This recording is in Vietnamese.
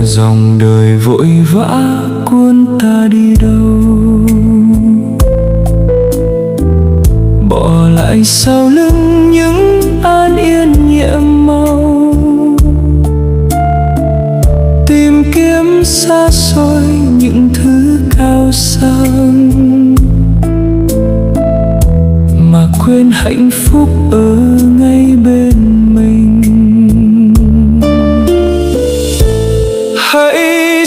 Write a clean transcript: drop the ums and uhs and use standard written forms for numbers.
Dòng đời vội vã cuốn ta đi đâu, bỏ lại sau lưng những an yên nhiệm màu. Tìm kiếm xa xôi những thứ cao sang, mà quên hạnh phúc ở ngay bên mình. Hãy